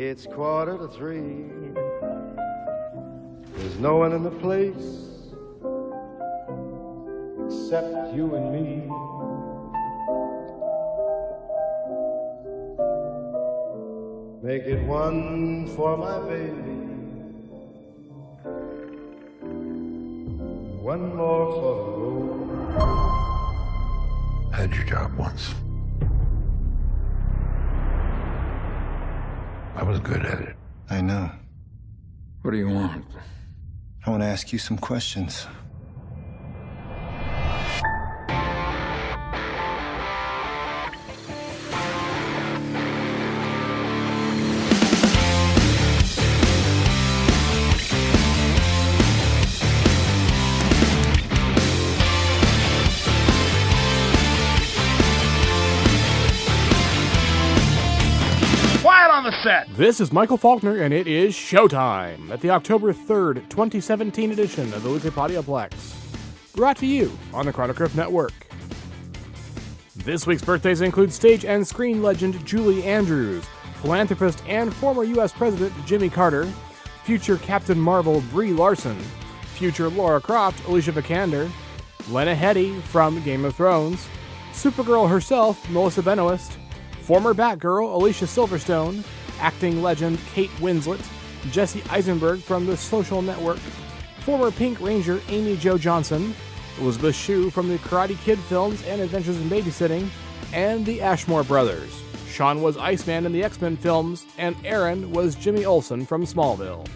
It's 2:45. There's no one in the place except you and me. Make it one for my baby, one more for the road. I had your job once. I was good at it. I know. What do you want? I want to ask you some questions. This is Michael Faulkner, and it is showtime at the October 3rd, 2017 edition of the Weekly Podioplex, brought to you on the Chronocrypt Network. This week's birthdays include stage and screen legend Julie Andrews, philanthropist and former U.S. President Jimmy Carter, future Captain Marvel Brie Larson, future Lara Croft Alicia Vikander, Lena Headey from Game of Thrones, Supergirl herself Melissa Benoist, former Batgirl Alicia Silverstone, acting legend Kate Winslet, Jesse Eisenberg from The Social Network, former Pink Ranger Amy Jo Johnson, Elizabeth Shue from the Karate Kid films and Adventures in Babysitting, and the Ashmore Brothers. Sean was Iceman in the X-Men films, and Aaron was Jimmy Olsen from Smallville.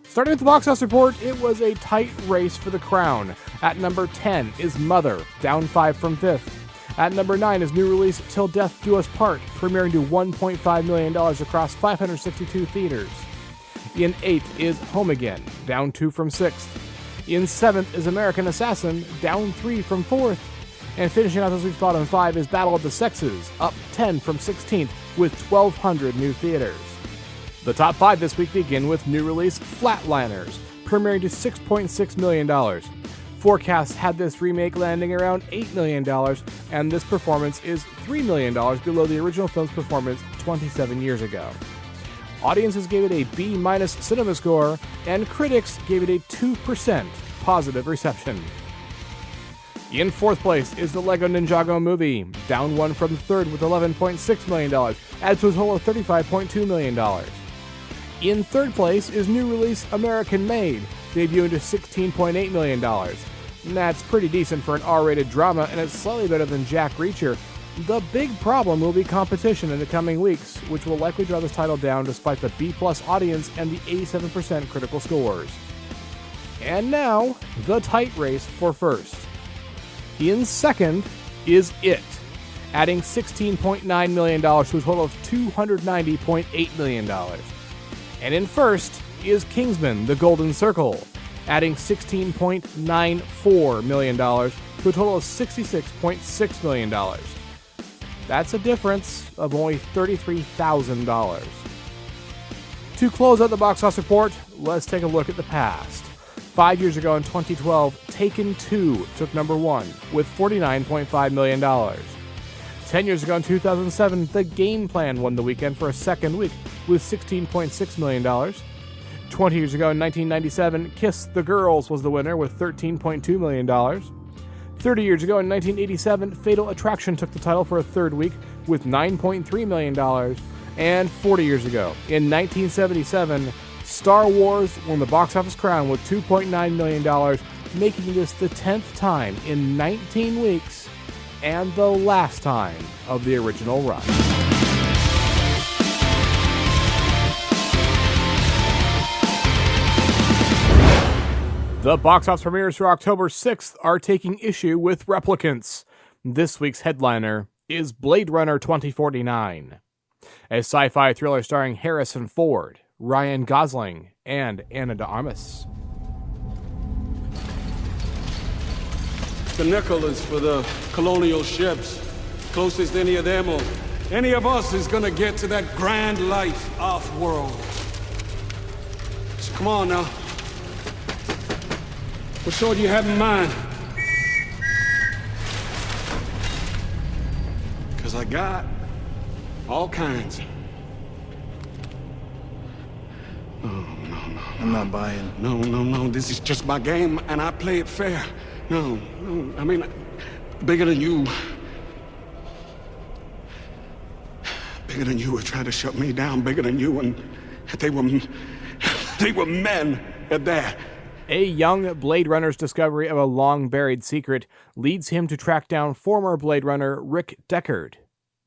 Starting with the box office report, it was a tight race for the crown. At number 10 is Mother, down 5 from 5th. At number 9 is new release Till Death Do Us Part, premiering to $1.5 million across 562 theaters. In 8th is Home Again, down 2 from 6th. In 7th is American Assassin, down 3 from 4th. And finishing out this week's bottom 5 is Battle of the Sexes, up 10 from 16th with 1,200 new theaters. The top 5 this week begin with new release Flatliners, premiering to $6.6 million. Forecasts had this remake landing around $8 million, and this performance is $3 million below the original film's performance 27 years ago. Audiences gave it a B- cinema score, and critics gave it a 2% positive reception. In 4th place is the Lego Ninjago Movie, down 1 from 3rd with $11.6 million, adds to a total of $35.2 million. In 3rd place is new release American Made, debuting to $16.8 million. That's pretty decent for an R-rated drama, and it's slightly better than Jack Reacher. The big problem will be competition in the coming weeks, which will likely draw this title down despite the B+ audience and the 87% critical scores. And now, the tight race for first. In 2nd is It, adding $16.9 million to a total of $290.8 million. And in 1st is Kingsmen, The Golden Circle, adding $16.94 million to a total of $66.6 million. That's a difference of only $33,000. To close out the box office report, let's take a look at the past. 5 years ago in 2012, Taken 2 took number 1 with $49.5 million. 10 years ago in 2007, The Game Plan won the weekend for a second week with $16.6 million. 20 years ago in 1997, Kiss the Girls was the winner with $13.2 million. 30 years ago in 1987, Fatal Attraction took the title for a third week with $9.3 million. And 40 years ago, in 1977, Star Wars won the box office crown with $2.9 million, making this the 10th time in 19 weeks and the last time of the original run. The box office premieres for October 6th are taking issue with replicants. This week's headliner is Blade Runner 2049, a sci-fi thriller starring Harrison Ford, Ryan Gosling, and Ana de Armas. The nickel is for the colonial ships. Closest any of them or any of us is gonna get to that grand life off-world. So come on now. What sword do you have in mind? 'Cause I got all kinds. I'm not buying. No. This is just my game, and I play it fair. No. I mean, bigger than you. Bigger than you were trying to shut me down. Bigger than you, and they were men at that. A young Blade Runner's discovery of a long-buried secret leads him to track down former Blade Runner Rick Deckard,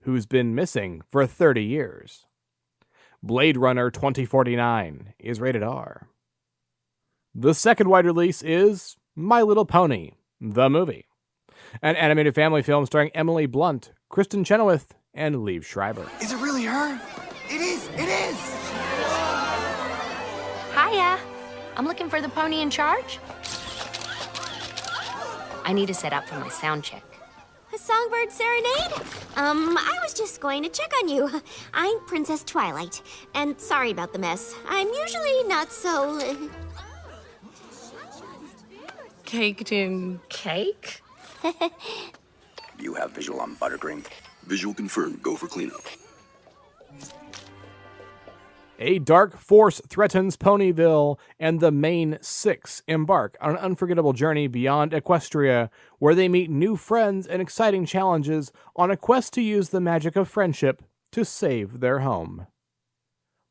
who's been missing for 30 years. Blade Runner 2049 is rated R. The second wide release is My Little Pony, the movie, an animated family film starring Emily Blunt, Kristen Chenoweth, and Liev Schreiber. Is it really her? It is! It is! Hiya. I'm looking for the pony in charge. I need to set up for my sound check. A songbird serenade? I was just going to check on you. I'm Princess Twilight, and sorry about the mess. I'm usually not so... Caked in cake? You have visual on buttercream. Visual confirmed. Go for cleanup. A dark force threatens Ponyville, and the main six embark on an unforgettable journey beyond Equestria, where they meet new friends and exciting challenges on a quest to use the magic of friendship to save their home.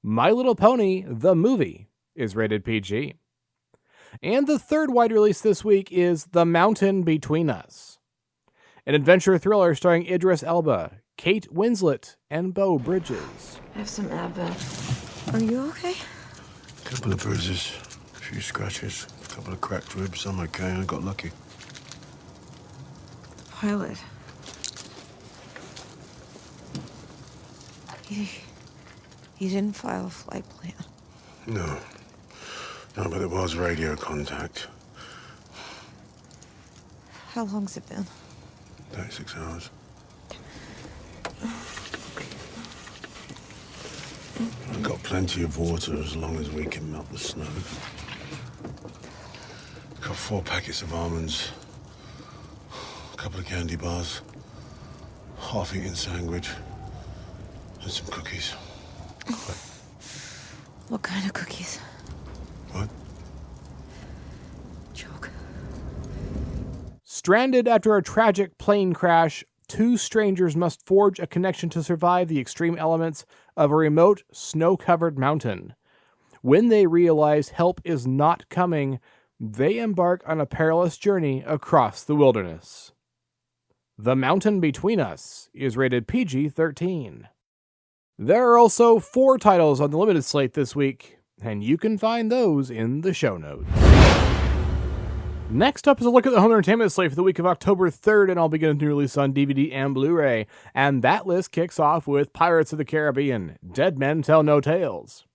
My Little Pony, the movie, is rated PG. And the third wide release this week is The Mountain Between Us, an adventure thriller starring Idris Elba, Kate Winslet, and Beau Bridges. I have some Advil. Are you okay? Couple of bruises, a few scratches, a couple of cracked ribs. I'm okay. I got lucky. Pilot. He didn't file a flight plan. No, but there was radio contact. How long's it been? 36 hours. I've got plenty of water as long as we can melt the snow. Got 4 packets of almonds, a couple of candy bars, half-eaten sandwich, and some cookies. What kind of cookies? What? Joke. Stranded after a tragic plane crash, 2 strangers must forge a connection to survive the extreme elements of a remote, snow-covered mountain. When they realize help is not coming, they embark on a perilous journey across the wilderness. The Mountain Between Us is rated PG-13. There are also 4 titles on the limited slate this week, and you can find those in the show notes. Next up is a look at the home entertainment slate for the week of October 3rd, and I'll begin with new release on DVD and Blu-ray. And that list kicks off with Pirates of the Caribbean, Dead Men Tell No Tales,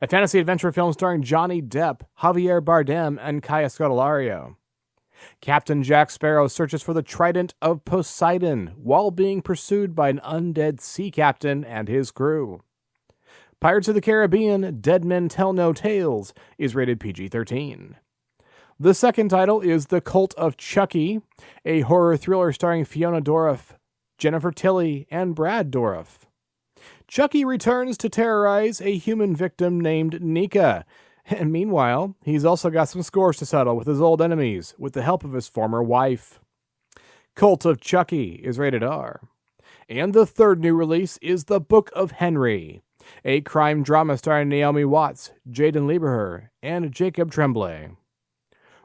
a fantasy adventure film starring Johnny Depp, Javier Bardem, and Kaya Scodelario. Captain Jack Sparrow searches for the Trident of Poseidon while being pursued by an undead sea captain and his crew. Pirates of the Caribbean, Dead Men Tell No Tales is rated PG-13. The second title is The Cult of Chucky, a horror thriller starring Fiona Dourif, Jennifer Tilly, and Brad Dourif. Chucky returns to terrorize a human victim named Nika, and meanwhile, he's also got some scores to settle with his old enemies with the help of his former wife. Cult of Chucky is rated R. And the third new release is The Book of Henry, a crime drama starring Naomi Watts, Jaden Lieberher, and Jacob Tremblay.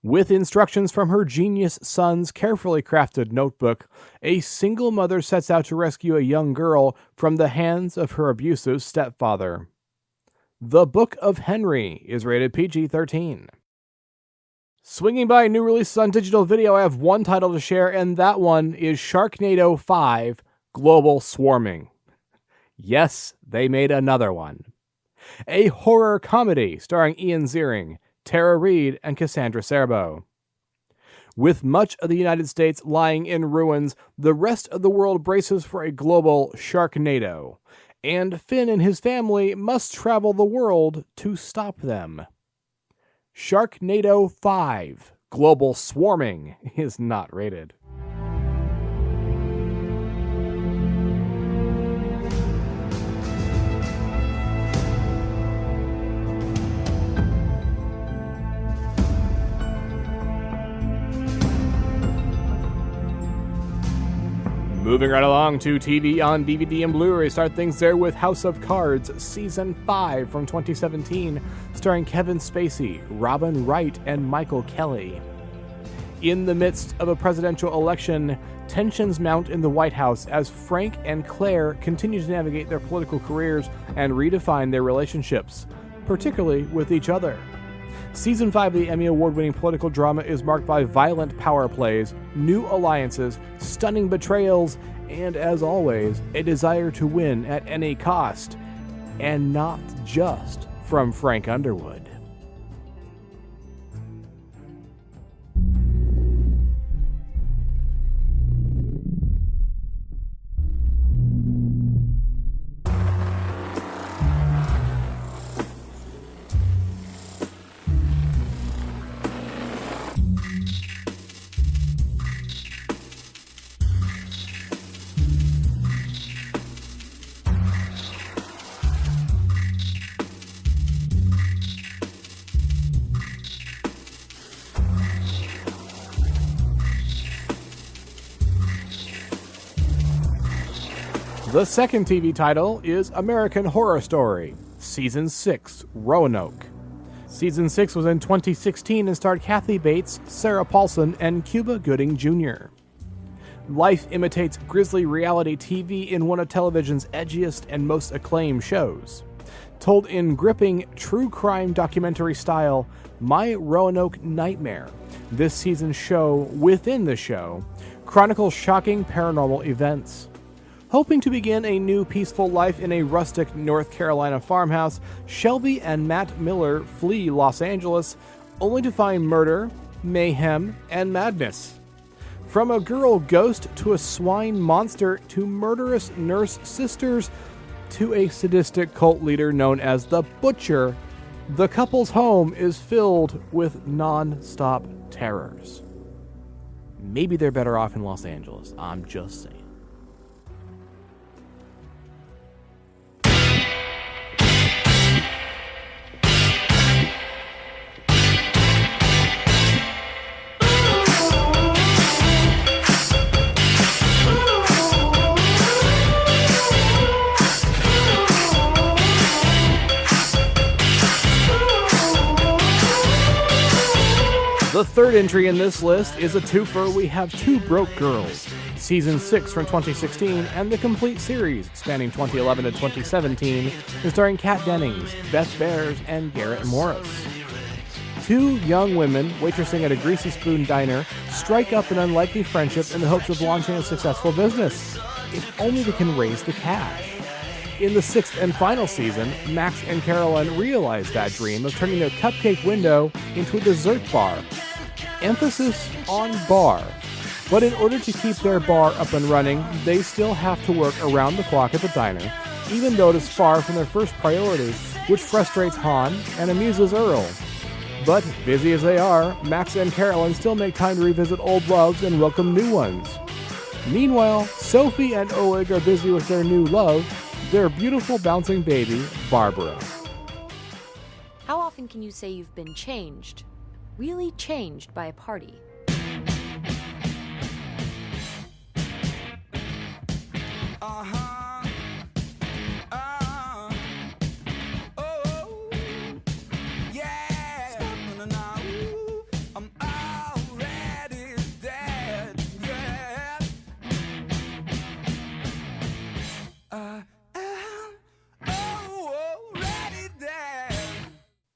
With instructions from her genius son's carefully crafted notebook, a single mother sets out to rescue a young girl from the hands of her abusive stepfather. The Book of Henry is rated PG-13. Swinging by new releases on digital video, I have one title to share, and that one is Sharknado 5: Global Swarming. Yes, they made another one. A horror comedy starring Ian Ziering, Tara Reid, and Cassandra Serbo. With much of the United States lying in ruins, the rest of the world braces for a global Sharknado, and Finn and his family must travel the world to stop them. Sharknado 5: Global Swarming is not rated. Moving right along to TV on DVD and Blu-ray, start things there with House of Cards, Season 5 from 2017, starring Kevin Spacey, Robin Wright, and Michael Kelly. In the midst of a presidential election, tensions mount in the White House as Frank and Claire continue to navigate their political careers and redefine their relationships, particularly with each other. Season 5 of the Emmy Award-winning political drama is marked by violent power plays, new alliances, stunning betrayals, and, as always, a desire to win at any cost. And not just from Frank Underwood. The second TV title is American Horror Story, Season 6, Roanoke. Season 6 was in 2016 and starred Kathy Bates, Sarah Paulson, and Cuba Gooding Jr. Life imitates grisly reality TV in one of television's edgiest and most acclaimed shows. Told in gripping true crime documentary style, My Roanoke Nightmare, this season's show within the show chronicles shocking paranormal events. Hoping to begin a new peaceful life in a rustic North Carolina farmhouse, Shelby and Matt Miller flee Los Angeles, only to find murder, mayhem, and madness. From a girl ghost to a swine monster to murderous nurse sisters to a sadistic cult leader known as the Butcher, the couple's home is filled with non-stop terrors. Maybe they're better off in Los Angeles, I'm just saying. The third entry in this list is a twofer. We have Two Broke Girls, Season 6 from 2016, and the complete series, spanning 2011 to 2017, and starring Kat Dennings, Beth Bears, and Garrett Morris. Two young women waitressing at a Greasy Spoon diner strike up an unlikely friendship in the hopes of launching a successful business, if only they can raise the cash. In the sixth and final season, Max and Carolyn realize that dream of turning their cupcake window into a dessert bar. Emphasis on bar. But in order to keep their bar up and running, they still have to work around the clock at the diner, even though it is far from their first priority, which frustrates Han and amuses Earl. But busy as they are, Max and Carolyn still make time to revisit old loves and welcome new ones. Meanwhile, Sophie and Oleg are busy with their new love, their beautiful bouncing baby, Barbara. How often can you say you've been changed? Really changed by a party?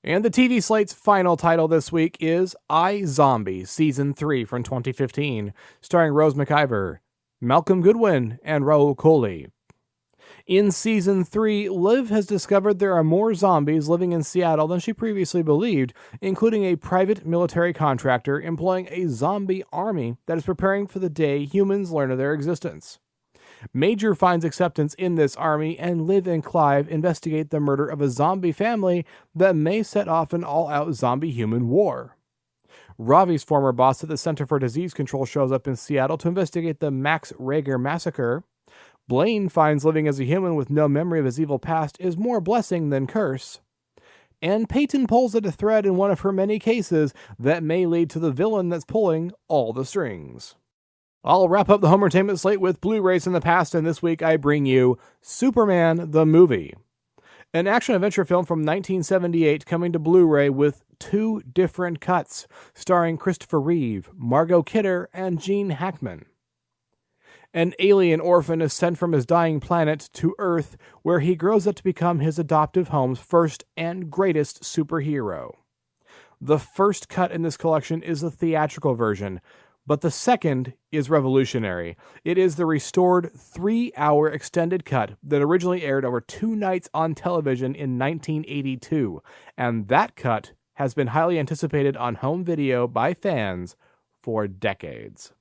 And the TV slate's final title this week is iZombie, Season 3 from 2015, starring Rose McIver, Malcolm Goodwin, and Raul Coley. In Season 3, Liv has discovered there are more zombies living in Seattle than she previously believed, including a private military contractor employing a zombie army that is preparing for the day humans learn of their existence. Major finds acceptance in this army, and Liv and Clive investigate the murder of a zombie family that may set off an all-out zombie-human war. Ravi's former boss at the Center for Disease Control shows up in Seattle to investigate the Max Rager massacre. Blaine finds living as a human with no memory of his evil past is more blessing than curse. And Peyton pulls at a thread in one of her many cases that may lead to the villain that's pulling all the strings. I'll wrap up the home entertainment slate with Blu-rays in the past, and this week I bring you Superman the Movie, an action-adventure film from 1978 coming to Blu-ray with 2 different cuts, starring Christopher Reeve, Margot Kidder, and Gene Hackman. An alien orphan is sent from his dying planet to Earth, where he grows up to become his adoptive home's first and greatest superhero. The first cut in this collection is the theatrical version, but the second is revolutionary. It is the restored 3-hour extended cut that originally aired over 2 nights on television in 1982, and that cut has been highly anticipated on home video by fans for decades.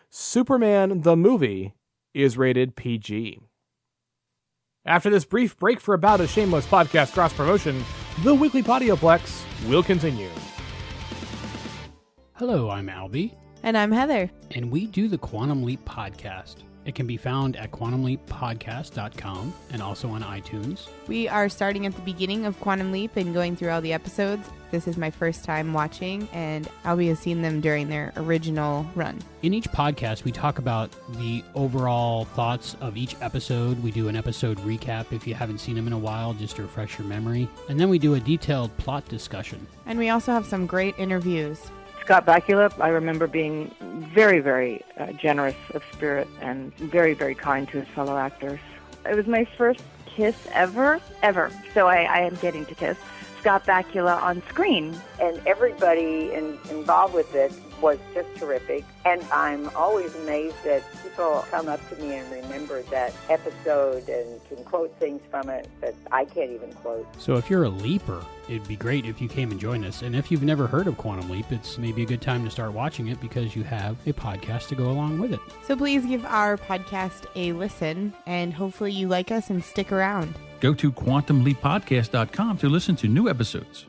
Superman the Movie is rated PG. After this brief break for about a shameless podcast cross-promotion, the Weekly Podioplex will continue. Hello, I'm Albie. And I'm Heather. And we do the Quantum Leap podcast. It can be found at quantumleappodcast.com and also on iTunes. We are starting at the beginning of Quantum Leap and going through all the episodes. This is my first time watching, and Albie has seen them during their original run. In each podcast, we talk about the overall thoughts of each episode. We do an episode recap if you haven't seen them in a while, just to refresh your memory. And then we do a detailed plot discussion. And we also have some great interviews. Scott Bakula, I remember being very, very generous of spirit and very, very kind to his fellow actors. It was my first kiss ever. So I am getting to kiss Scott Bakula on screen. And everybody involved with it was just terrific. And I'm always amazed that people come up to me and remember that episode and can quote things from it that I can't even quote. So if you're a leaper, it'd be great if you came and joined us. And if you've never heard of Quantum Leap, it's maybe a good time to start watching it because you have a podcast to go along with it. So please give our podcast a listen, and hopefully you like us and stick around. Go to quantumleappodcast.com to listen to new episodes.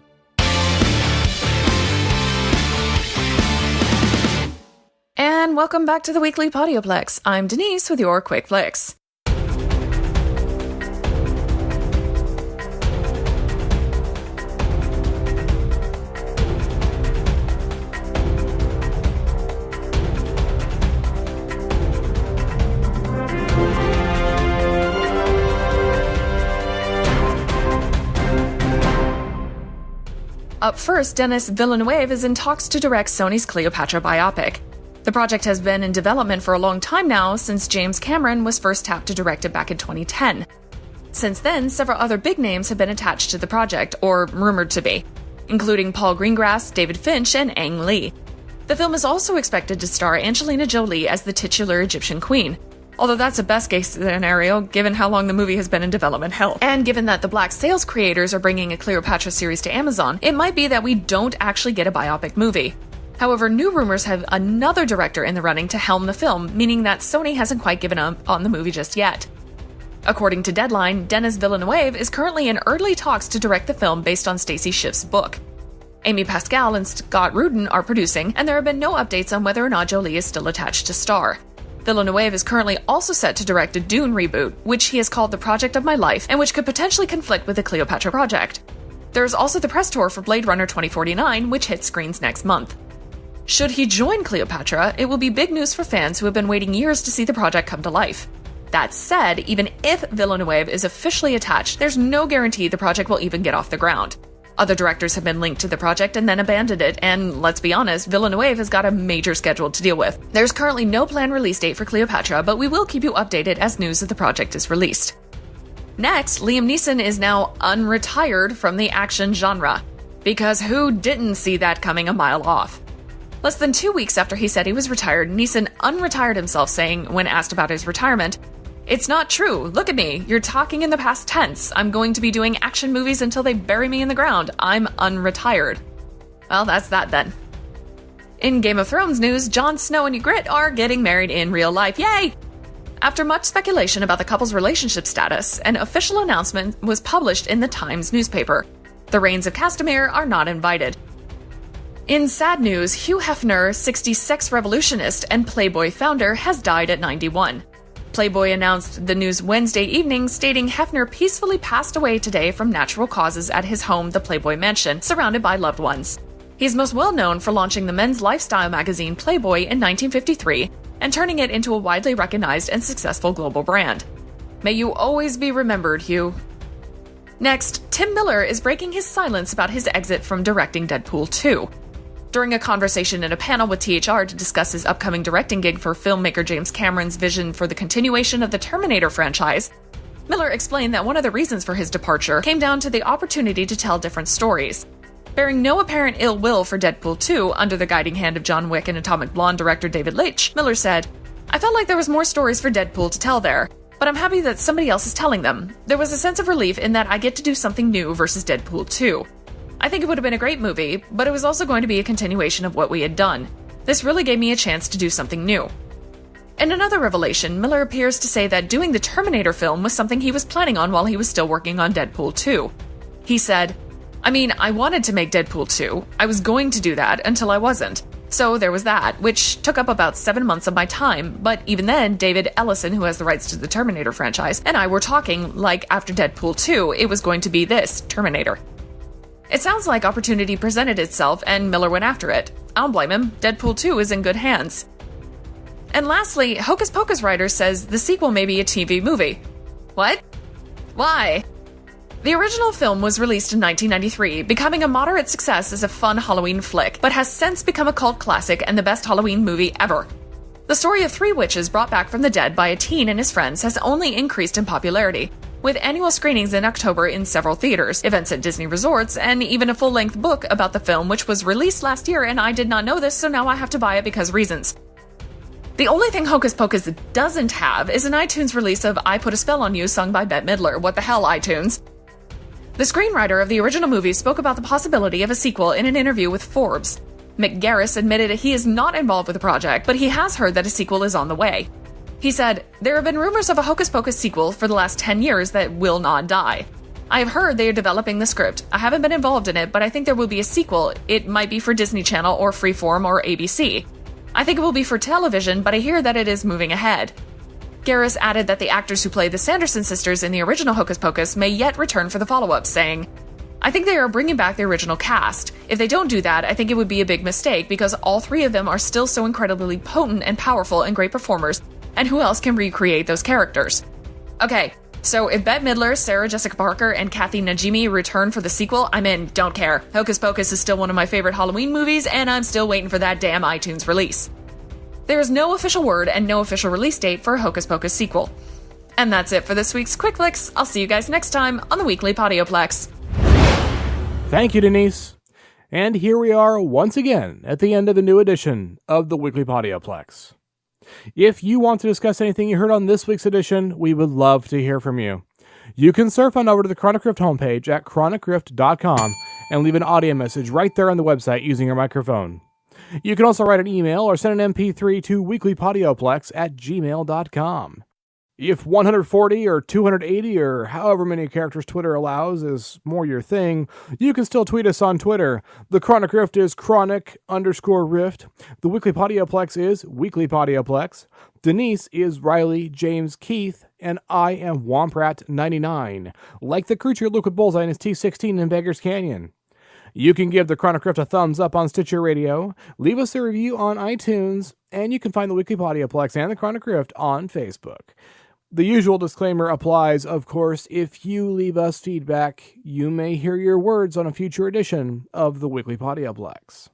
And welcome back to the Weekly Podioplex. I'm Denise with your Quick Flicks. Up first, Denis Villeneuve is in talks to direct Sony's Cleopatra biopic. The project has been in development for a long time now, since James Cameron was first tapped to direct it back in 2010. Since then, several other big names have been attached to the project, or rumored to be, including Paul Greengrass, David Finch, and Ang Lee. The film is also expected to star Angelina Jolie as the titular Egyptian queen, although that's a best-case scenario given how long the movie has been in development hell. And given that the Black Sails creators are bringing a Cleopatra series to Amazon, it might be that we don't actually get a biopic movie. However, new rumors have another director in the running to helm the film, meaning that Sony hasn't quite given up on the movie just yet. According to Deadline, Denis Villeneuve is currently in early talks to direct the film based on Stacy Schiff's book. Amy Pascal and Scott Rudin are producing, and there have been no updates on whether or not Jolie is still attached to star. Villeneuve is currently also set to direct a Dune reboot, which he has called the project of my life, and which could potentially conflict with the Cleopatra project. There's also the press tour for Blade Runner 2049, which hits screens next month. Should he join Cleopatra, it will be big news for fans who have been waiting years to see the project come to life. That said, even if Villeneuve is officially attached, there's no guarantee the project will even get off the ground. Other directors have been linked to the project and then abandoned it, and let's be honest, Villeneuve has got a major schedule to deal with. There's currently no planned release date for Cleopatra, but we will keep you updated as news of the project is released. Next, Liam Neeson is now unretired from the action genre. Because who didn't see that coming a mile off? Less than 2 weeks after he said he was retired, Neeson unretired himself, saying, when asked about his retirement, "It's not true. Look at me. You're talking in the past tense. I'm going to be doing action movies until they bury me in the ground. I'm unretired." Well, that's that then. In Game of Thrones news, Jon Snow and Ygritte are getting married in real life. Yay! After much speculation about the couple's relationship status, an official announcement was published in the Times newspaper. The Rains of Castamere are not invited. In sad news, Hugh Hefner, 60s sex revolutionist and Playboy founder, has died at 91. Playboy announced the news Wednesday evening, stating Hefner peacefully passed away today from natural causes at his home, the Playboy Mansion, surrounded by loved ones. He's most well known for launching the men's lifestyle magazine Playboy in 1953 and turning it into a widely recognized and successful global brand. May you always be remembered, Hugh. Next, Tim Miller is breaking his silence about his exit from directing Deadpool 2. During a conversation in a panel with THR to discuss his upcoming directing gig for filmmaker James Cameron's vision for the continuation of the Terminator franchise, Miller explained that one of the reasons for his departure came down to the opportunity to tell different stories. Bearing no apparent ill will for Deadpool 2 under the guiding hand of John Wick and Atomic Blonde director David Leitch, Miller said, "I felt like there was more stories for Deadpool to tell there, but I'm happy that somebody else is telling them. There was a sense of relief in that I get to do something new versus Deadpool 2. I think it would have been a great movie, but it was also going to be a continuation of what we had done. This really gave me a chance to do something new." In another revelation, Miller appears to say that doing the Terminator film was something he was planning on while he was still working on Deadpool 2. He said, I wanted to make Deadpool 2. I was going to do that until I wasn't. So there was that, which took up about 7 months of my time, but even then, David Ellison, who has the rights to the Terminator franchise, and I were talking like after Deadpool 2, it was going to be this, Terminator. It sounds like opportunity presented itself and Miller went after it. I don't blame him. Deadpool 2 is in good hands. And lastly, Hocus Pocus writer says the sequel may be a TV movie. What? Why? The original film was released in 1993, becoming a moderate success as a fun Halloween flick, but has since become a cult classic and the best Halloween movie ever. The story of 3 witches brought back from the dead by a teen and his friends has only increased in popularity, with annual screenings in October in several theaters, events at Disney resorts, and even a full-length book about the film which was released last year, and I did not know this, so now I have to buy it because reasons. The only thing Hocus Pocus doesn't have is an iTunes release of I Put a Spell on You sung by Bette Midler. What the hell, iTunes? The screenwriter of the original movie spoke about the possibility of a sequel in an interview with Forbes. Mick Garris admitted he is not involved with the project, but he has heard that a sequel is on the way. He said, "There have been rumors of a Hocus Pocus sequel for the last 10 years that will not die. I have heard they are developing the script. I haven't been involved in it, but I think there will be a sequel. It might be for Disney Channel or Freeform or ABC. I think it will be for television, but I hear that it is moving ahead." Garris added that the actors who played the Sanderson sisters in the original Hocus Pocus may yet return for the follow-up, saying, "I think they are bringing back the original cast. If they don't do that, I think it would be a big mistake because all 3 of them are still so incredibly potent and powerful and great performers, and who else can recreate those characters?" Okay, so if Bette Midler, Sarah Jessica Parker, and Kathy Najimy return for the sequel, I'm in, don't care. Hocus Pocus is still one of my favorite Halloween movies, and I'm still waiting for that damn iTunes release. There is no official word and no official release date for a Hocus Pocus sequel. And that's it for this week's Quick Flicks. I'll see you guys next time on the Weekly Podioplex. Thank you, Denise. And here we are once again at the end of the new edition of the Weekly Podioplex. If you want to discuss anything you heard on this week's edition, we would love to hear from you. You can surf on over to the Chronic Rift homepage at chronicrift.com and leave an audio message right there on the website using your microphone. You can also write an email or send an MP3 to weeklypodioplex@gmail.com. If 140 or 280 or however many characters Twitter allows is more your thing, you can still tweet us on Twitter. The Chronic Rift is chronic_rift. The Weekly Podioplex is Weekly Podioplex. Denise is Riley James Keith, and I am Womprat99, like the creature Luke with Bullseye in his T16 in Beggar's Canyon. You can give the Chronic Rift a thumbs up on Stitcher Radio, leave us a review on iTunes, and you can find the Weekly Podioplex and the Chronic Rift on Facebook. The usual disclaimer applies, of course. If you leave us feedback, you may hear your words on a future edition of the Weekly Podioplex.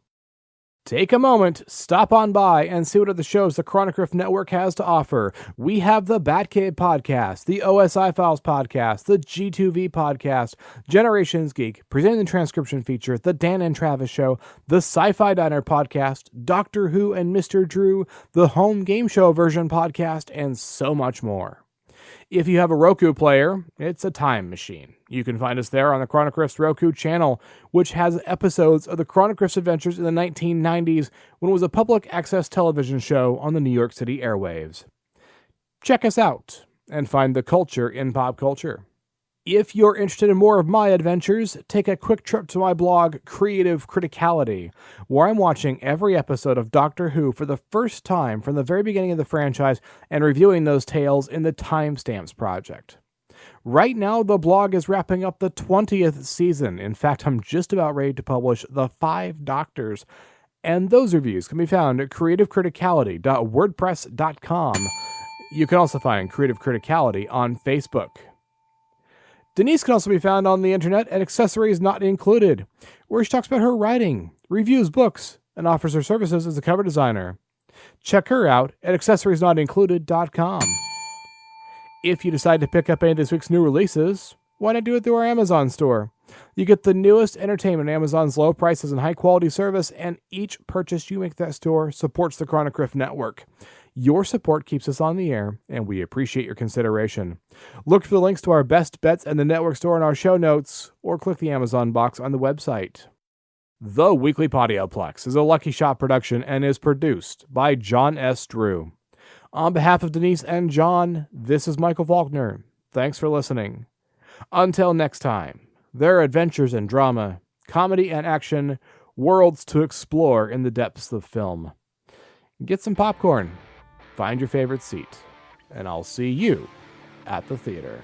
Take a moment, stop on by, and see what other shows the Chronic Rift Network has to offer. We have the Batcave Podcast, the OSI Files Podcast, the G2V Podcast, Generations Geek, Presenting the Transcription Feature, the Dan and Travis Show, the Sci-Fi Diner Podcast, Doctor Who and Mr. Drew, the Home Game Show Version Podcast, and so much more. If you have a Roku player, it's a time machine. You can find us there on the Chronic Rift's Roku channel, which has episodes of the Chronic Rift's adventures in the 1990s when it was a public access television show on the New York City airwaves. Check us out and find the culture in pop culture. If you're interested in more of my adventures, take a quick trip to my blog, Creative Criticality, where I'm watching every episode of Doctor Who for the first time from the very beginning of the franchise and reviewing those tales in the Timestamps Project. Right now, the blog is wrapping up the 20th season. In fact, I'm just about ready to publish the 5 Doctors And those reviews can be found at creativecriticality.wordpress.com. You can also find Creative Criticality on Facebook. Denise can also be found on the internet at Accessories Not Included, where she talks about her writing, reviews books, and offers her services as a cover designer. Check her out at accessoriesnotincluded.com. If you decide to pick up any of this week's new releases, why not do it through our Amazon store? You get the newest entertainment at Amazon's low prices and high-quality service, and each purchase you make at that store supports the Chronic Riff Network. Your support keeps us on the air, and we appreciate your consideration. Look for the links to our best bets and the network store in our show notes, or click the Amazon box on the website. The Weekly Podioplex is a Lucky Shot production and is produced by John S. Drew. On behalf of Denise and John, this is Michael Faulkner. Thanks for listening. Until next time, there are adventures and drama, comedy and action, worlds to explore in the depths of film. Get some popcorn, find your favorite seat, and I'll see you at the theater.